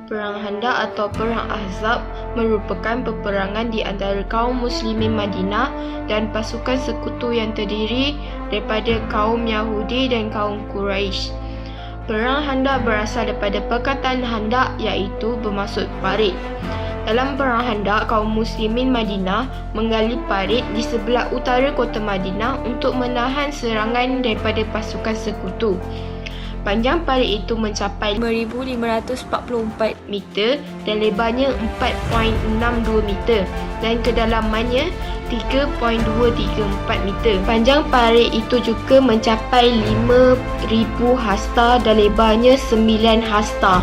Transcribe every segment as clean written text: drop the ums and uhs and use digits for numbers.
Perang Khandaq atau Perang Ahzab merupakan peperangan di antara kaum muslimin Madinah dan pasukan sekutu yang terdiri daripada kaum Yahudi dan kaum Quraisy. Perang Khandaq berasal daripada perkataan Khandaq iaitu bermaksud parit. Dalam Perang Khandaq, kaum muslimin Madinah menggali parit di sebelah utara kota Madinah untuk menahan serangan daripada pasukan sekutu. Panjang parit itu mencapai 5,544 meter dan lebarnya 4.62 meter dan kedalamannya 3.234 meter. Panjang parit itu juga mencapai 5,000 hasta dan lebarnya 9 hasta.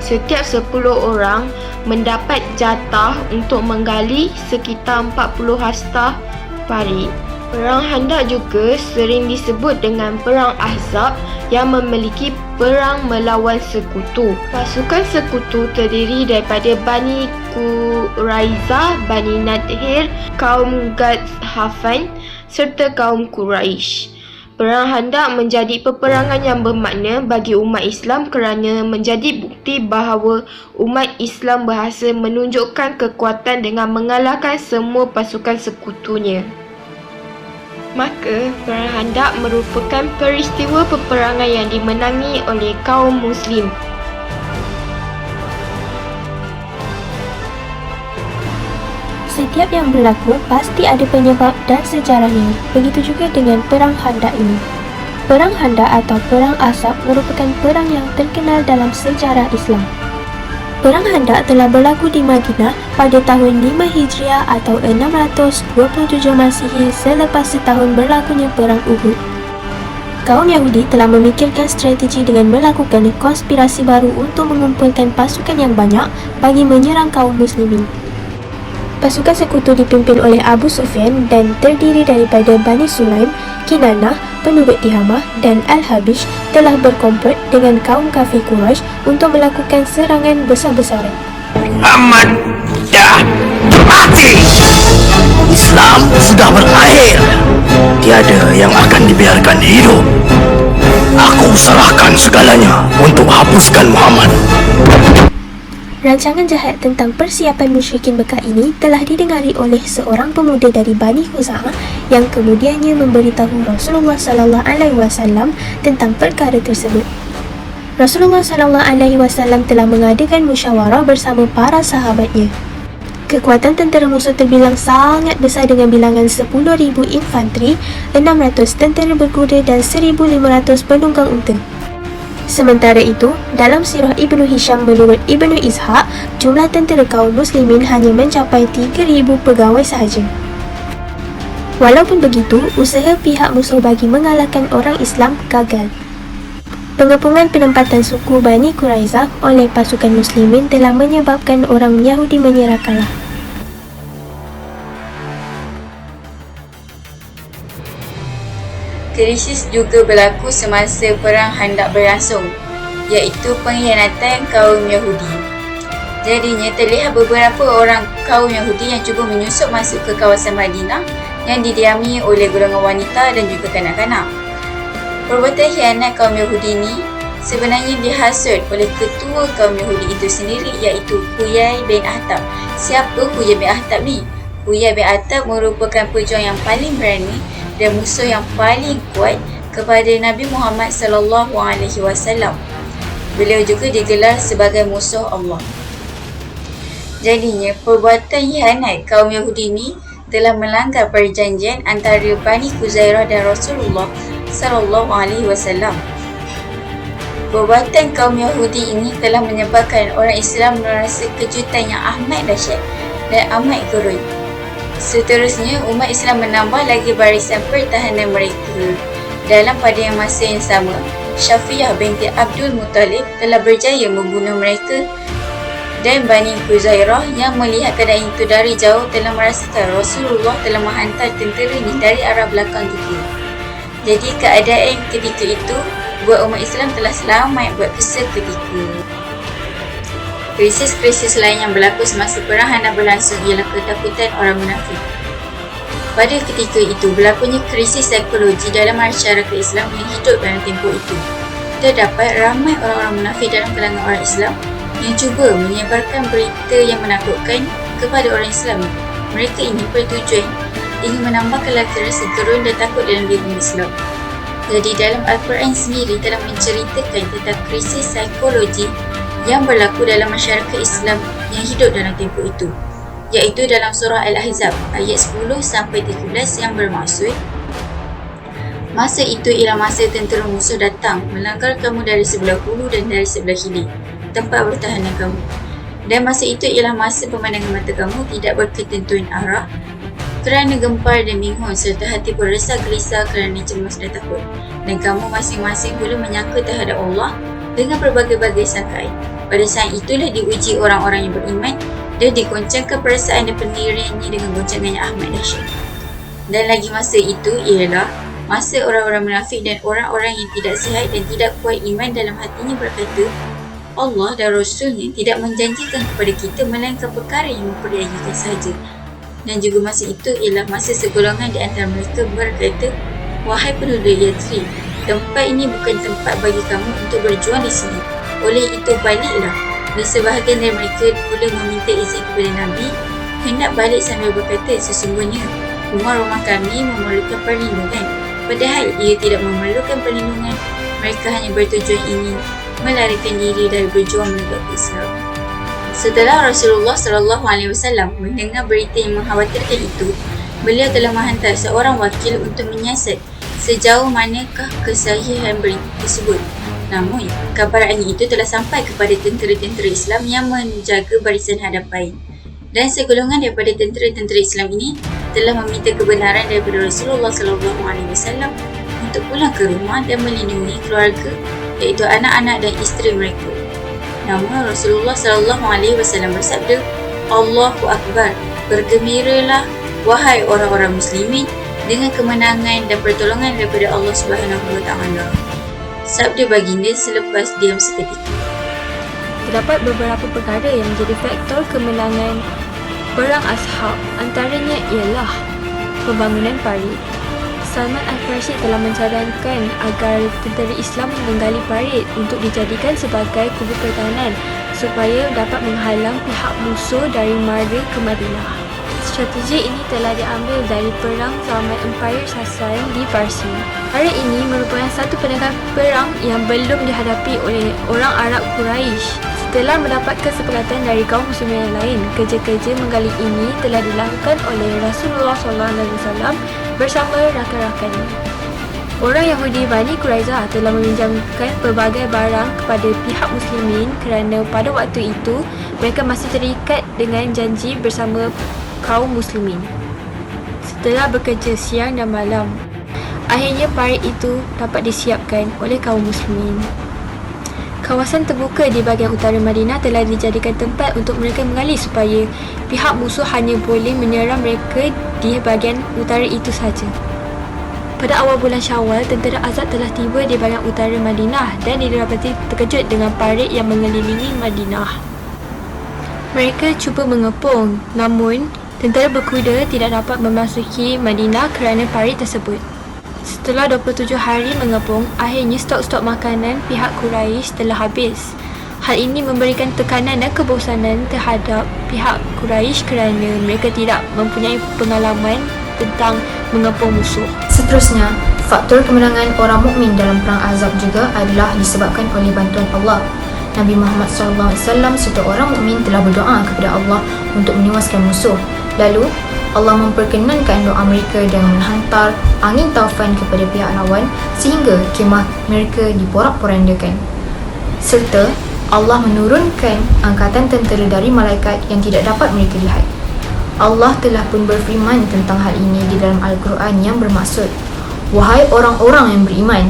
Setiap 10 orang mendapat jatah untuk menggali sekitar 40 hasta parit. Perang Khandaq juga sering disebut dengan Perang Ahzab yang memiliki perang melawan sekutu. Pasukan sekutu terdiri daripada Bani Quraizah, Bani Nadhir, kaum Ghatafan serta kaum Quraisy. Perang Khandaq menjadi peperangan yang bermakna bagi umat Islam kerana menjadi bukti bahawa umat Islam berhasil menunjukkan kekuatan dengan mengalahkan semua pasukan sekutunya. Maka, Perang Khandaq merupakan peristiwa peperangan yang dimenangi oleh kaum Muslim. Setiap yang berlaku pasti ada penyebab dan sejarahnya. Begitu juga dengan Perang Khandaq ini. Perang Khandaq atau Perang Ahzab merupakan perang yang terkenal dalam sejarah Islam. Perang Khandaq telah berlaku di Madinah pada tahun 5 Hijriah atau 627 Masihi selepas setahun berlakunya Perang Uhud. Kaum Yahudi telah memikirkan strategi dengan melakukan konspirasi baru untuk mengumpulkan pasukan yang banyak bagi menyerang kaum muslimin. Pasukan sekutu dipimpin oleh Abu Sufyan dan terdiri daripada Bani Sulaim, Kinanah, penduduk Tihamah dan Al-Habish telah berkomplot dengan kaum kafir Quraisy untuk melakukan serangan besar-besaran. Muhammad dah mati. Islam sudah berakhir. Tiada yang akan dibiarkan hidup. Aku serahkan segalanya untuk hapuskan Muhammad. Rancangan jahat tentang persiapan musyrikin Mekah ini telah didengari oleh seorang pemuda dari Bani Khuza'ah yang kemudiannya memberitahu Rasulullah SAW tentang perkara tersebut. Rasulullah SAW telah mengadakan musyawarah bersama para sahabatnya. Kekuatan tentera musuh terbilang sangat besar dengan bilangan 10,000 infanteri, 600 tentera berkuda dan 1,500 penunggang unta. Sementara itu, dalam sirah Ibnu Hisham menurut Ibnu Ishaq, jumlah tentera kaum muslimin hanya mencapai 3,000 pegawai sahaja. Walaupun begitu, usaha pihak musuh bagi mengalahkan orang Islam gagal. Pengepungan penempatan suku Bani Quraizah oleh pasukan muslimin telah menyebabkan orang Yahudi menyerah kalah. Krisis juga berlaku semasa Perang Khandaq berlangsung, iaitu pengkhianatan kaum Yahudi. Jadinya terlihat beberapa orang kaum Yahudi yang cuba menyusup masuk ke kawasan Madinah yang didiami oleh golongan wanita dan juga kanak-kanak. Perbuatan khianat kaum Yahudi ini sebenarnya dihasut oleh ketua kaum Yahudi itu sendiri, iaitu Huyai bin Akhtab. Siapa Huyai bin Akhtab ni? Huyai bin Akhtab merupakan pejuang yang paling berani dan musuh yang paling kuat kepada Nabi Muhammad SAW. Beliau juga digelar sebagai musuh Allah. Jadinya, perbuatan khianat kaum Yahudi ini telah melanggar perjanjian antara Bani Khuzairah dan Rasulullah SAW. Perbuatan kaum Yahudi ini telah menyebabkan orang Islam merasa kejutan yang amat dahsyat dan amat gerun. Seterusnya, umat Islam menambah lagi barisan pertahanan mereka. Dalam pada yang masa yang sama, Syafiyah binti Abdul Muttalib telah berjaya membunuh mereka dan Bani Khuzairah yang melihat keadaan itu dari jauh telah merasakan Rasulullah telah menghantar tenteranya dari arah belakang juga. Jadi keadaan ketika itu buat umat Islam telah selamat buat seketika. Krisis-krisis lain yang berlaku semasa Perang Khandaq berlangsung ialah ketakutan orang munafik. Pada ketika itu, berlakunya krisis psikologi dalam masyarakat Islam yang hidup dalam tempoh itu. Terdapat ramai orang-orang munafik dalam kalangan orang Islam yang cuba menyebarkan berita yang menakutkan kepada orang Islam. Mereka ini bertujuan ingin menambahkan rasa gerun dan takut dalam diri umat Islam. Jadi dalam Al-Quran sendiri telah menceritakan tentang krisis psikologi yang berlaku dalam masyarakat Islam yang hidup dalam tempoh itu, iaitu dalam surah Al-Ahzab ayat 10 sampai 13 yang bermaksud, masa itu ialah masa tentera musuh datang melanggar kamu dari sebelah hulu dan dari sebelah hilir, tempat pertahanan kamu. Dan masa itu ialah masa pemandangan mata kamu tidak berketentuan arah kerana gempar dan bingung, serta hati pun resah gelisah kerana cemas dan takut. Dan kamu masing-masing pula menyangka terhadap Allah dengan berbagai-bagai sangkaan. Pada saat itulah diuji orang-orang yang beriman dan digoncangkan perasaan dan pendiriannya dengan goncangannya Ahmad dahsyat. Dan lagi masa itu ialah masa orang-orang munafik dan orang-orang yang tidak sihat dan tidak kuat iman dalam hatinya berkata, Allah dan Rasulnya tidak menjanjikan kepada kita melainkan perkara yang memperdayakan sahaja. Dan juga masa itu ialah masa segolongan di antara mereka berkata, wahai penduduk Yathrib, tempat ini bukan tempat bagi kamu untuk berjuang di sini. Oleh itu baliklah. Dan sebahagian dari mereka pula meminta izin kepada Nabi hendak balik sambil berkata, sesungguhnya rumah-rumah kami memerlukan perlindungan. Padahal ia tidak memerlukan perlindungan. Mereka hanya bertujuan ingin melarikan diri dari berjuang menegakkan Islam. Setelah Rasulullah SAW mendengar berita yang mengkhawatirkan itu, beliau telah menghantar seorang wakil untuk menyiasat sejauh manakah kesahihan berita tersebut. Namun, kabarannya itu telah sampai kepada tentera-tentera Islam yang menjaga barisan hadapan. Dan segolongan daripada tentera-tentera Islam ini telah meminta kebenaran daripada Rasulullah SAW untuk pulang ke rumah dan melindungi keluarga, iaitu anak-anak dan isteri mereka. Namun Rasulullah SAW bersabda, Allahu Akbar, bergembiralah wahai orang-orang muslimin dengan kemenangan dan pertolongan daripada Allah SWT. Sabda baginda selepas diam seketika. Terdapat beberapa perkara yang menjadi faktor kemenangan Perang Ashab. Antaranya ialah pembangunan parit. Salman Al-Farsi telah mencadangkan agar tentera Islam menggali parit untuk dijadikan sebagai kubu pertahanan supaya dapat menghalang pihak musuh dari mara ke Madinah. Strategi ini telah diambil dari perang zaman Empire Sassan di Parsi. Parit ini merupakan satu pendekatan perang yang belum dihadapi oleh orang Arab Quraisy. Setelah mendapat kesepakatan dari kaum muslimin yang lain, kerja-kerja menggali ini telah dilakukan oleh Rasulullah SAW bersama rakan-rakannya. Orang Yahudi Bani Quraiza telah meminjamkan pelbagai barang kepada pihak muslimin kerana pada waktu itu mereka masih terikat dengan janji bersama kaum muslimin. Setelah bekerja siang dan malam, akhirnya parit itu dapat disiapkan oleh kaum muslimin. Kawasan terbuka di bahagian utara Madinah telah dijadikan tempat untuk mereka menggali supaya pihak musuh hanya boleh menyerang mereka di bahagian utara itu sahaja. Pada awal bulan Syawal, tentera Azad telah tiba di bahagian utara Madinah dan didapati terkejut dengan parit yang mengelilingi Madinah. Mereka cuba mengepung, namun tentera berkuda tidak dapat memasuki Madinah kerana parit tersebut. Setelah 27 hari mengepung, akhirnya stok-stok makanan pihak Quraisy telah habis. Hal ini memberikan tekanan dan kebosanan terhadap pihak Quraisy kerana mereka tidak mempunyai pengalaman tentang mengepung musuh. Seterusnya, faktor kemenangan orang mukmin dalam perang Ahzab juga adalah disebabkan oleh bantuan Allah. Nabi Muhammad SAW serta orang mukmin telah berdoa kepada Allah untuk menewaskan musuh. Lalu Allah memperkenankan doa mereka dengan menghantar angin taufan kepada pihak lawan sehingga kemah mereka diporak-porandakan. Serta Allah menurunkan angkatan tentera dari malaikat yang tidak dapat mereka lihat. Allah telah pun berfirman tentang hal ini di dalam Al-Quran yang bermaksud, wahai orang-orang yang beriman,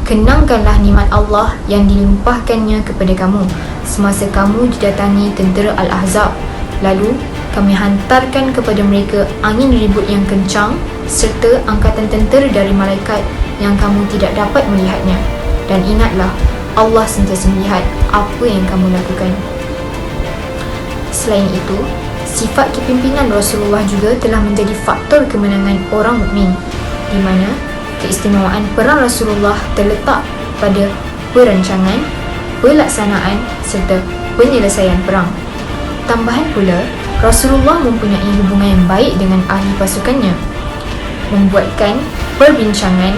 kenangkanlah nikmat Allah yang dilimpahkannya kepada kamu semasa kamu didatangi tentera Al-Ahzab. Lalu kami hantarkan kepada mereka angin ribut yang kencang serta angkatan tentera dari malaikat yang kamu tidak dapat melihatnya. Dan ingatlah, Allah sentiasa melihat apa yang kamu lakukan. Selain itu, sifat kepimpinan Rasulullah juga telah menjadi faktor kemenangan orang mukmin, di mana keistimewaan perang Rasulullah terletak pada perancangan, pelaksanaan serta penyelesaian perang. Tambahan pula, Rasulullah mempunyai hubungan yang baik dengan ahli pasukannya, membuatkan perbincangan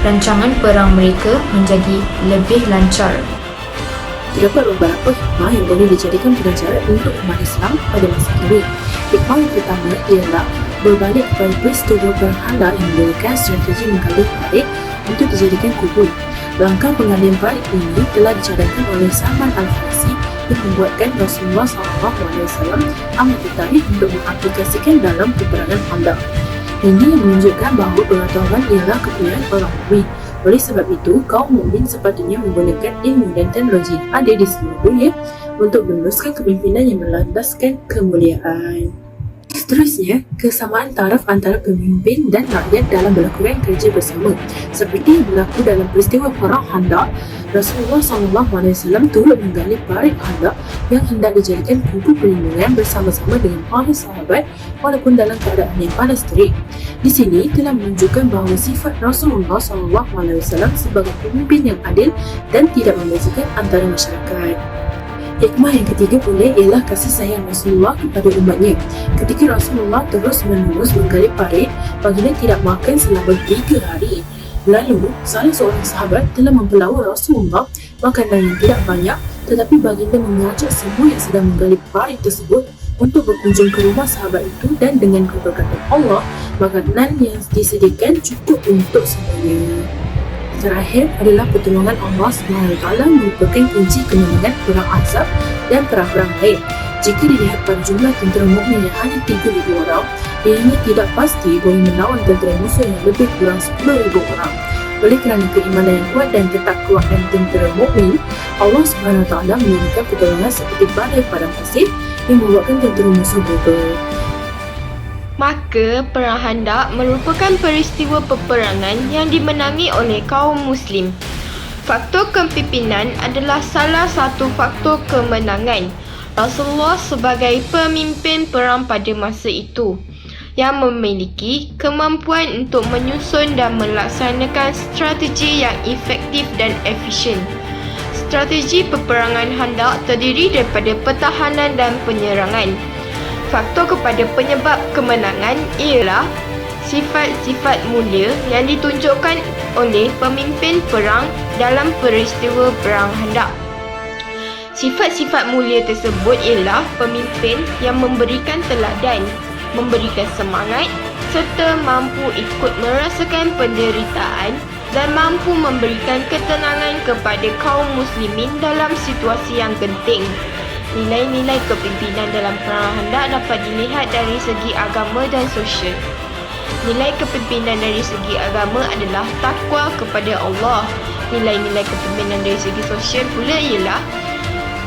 rancangan perang mereka menjadi lebih lancar. Terdapat beberapa hikmah yang boleh dijadikan pelajaran untuk umat Islam pada masa kini. Hikmah yang pertama ialah berbalik kepada peristiwa perang Khandaq yang menggunakan strategi menggali parit untuk dijadikan kubur. Langkah penggalian parit ini telah dicadangkan oleh Salman Al-Farisi yang membuatkan Rasulullah SAW amat tertarik untuk mengaplikasikan dalam peperangan Khandaq. Ini yang menunjukkan bahawa pengetahuan ialah kepunyaan orang mukmin. Oleh sebab itu, kaum mukmin sepatutnya menggunakan ilmu dan teknologi yang ada di seluruh dunia untuk meneruskan kepimpinan yang berlandaskan kemuliaan. Seterusnya, kesamaan taraf antara pemimpin dan rakyat dalam melakukan kerja bersama. Seperti yang berlaku dalam peristiwa perang Khandaq, Rasulullah SAW turut menggali parit Khandaq yang hendak dijadikan kubur perlindungan bersama-sama dengan para sahabat walaupun dalam keadaan yang panas terik. Di sini telah menunjukkan bahawa sifat Rasulullah SAW sebagai pemimpin yang adil dan tidak membezakan antara masyarakat. Hikmah yang ketiga pula ialah kasih sayang Rasulullah kepada umatnya. Ketika Rasulullah terus-menerus menggali parit, baginda tidak makan selama 3 hari. Lalu, salah seorang sahabat telah mempelawa Rasulullah makanan yang tidak banyak, tetapi baginda mengajak semua yang sedang menggali parit tersebut untuk berkunjung ke rumah sahabat itu dan dengan keberkatan Allah, makanan yang disediakan cukup untuk semuanya. Terakhir adalah pertolongan Allah SWT merupakan kunci kemenangan perang Ahzab dan perang-perang lain. Jika dilihat pada jumlah tentera mukmin yang hanya 3,000 orang, ini tidak pasti boleh melawan tentera musuh yang lebih kurang 10,000 orang. Oleh kerana keimanan yang kuat dan tetap kuatkan tentera mukmin, Allah SWT memberikan pertolongan seperti badai padang pasir yang membuatkan tentera musuh berubah. Maka, Perang Khandaq merupakan peristiwa peperangan yang dimenangi oleh kaum Muslim. Faktor kepimpinan adalah salah satu faktor kemenangan Rasulullah sebagai pemimpin perang pada masa itu, yang memiliki kemampuan untuk menyusun dan melaksanakan strategi yang efektif dan efisien. Strategi peperangan Khandaq terdiri daripada pertahanan dan penyerangan. Faktor kepada penyebab kemenangan ialah sifat-sifat mulia yang ditunjukkan oleh pemimpin perang dalam peristiwa perang Khandaq. Sifat-sifat mulia tersebut ialah pemimpin yang memberikan teladan, memberikan semangat serta mampu ikut merasakan penderitaan dan mampu memberikan ketenangan kepada kaum muslimin dalam situasi yang genting. Nilai-nilai kepimpinan dalam perang Khandaq dapat dilihat dari segi agama dan sosial. Nilai kepimpinan dari segi agama adalah takwa kepada Allah. Nilai-nilai kepimpinan dari segi sosial pula ialah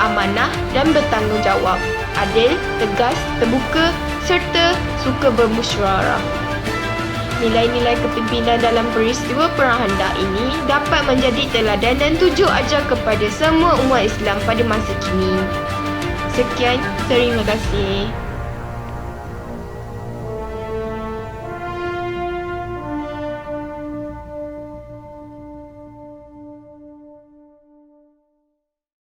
amanah dan bertanggungjawab, adil, tegas, terbuka serta suka bermusyawarah. Nilai-nilai kepimpinan dalam peristiwa perang Khandaq ini dapat menjadi teladan dan tujuh ajar kepada semua umat Islam pada masa kini. Sekian, terima kasih.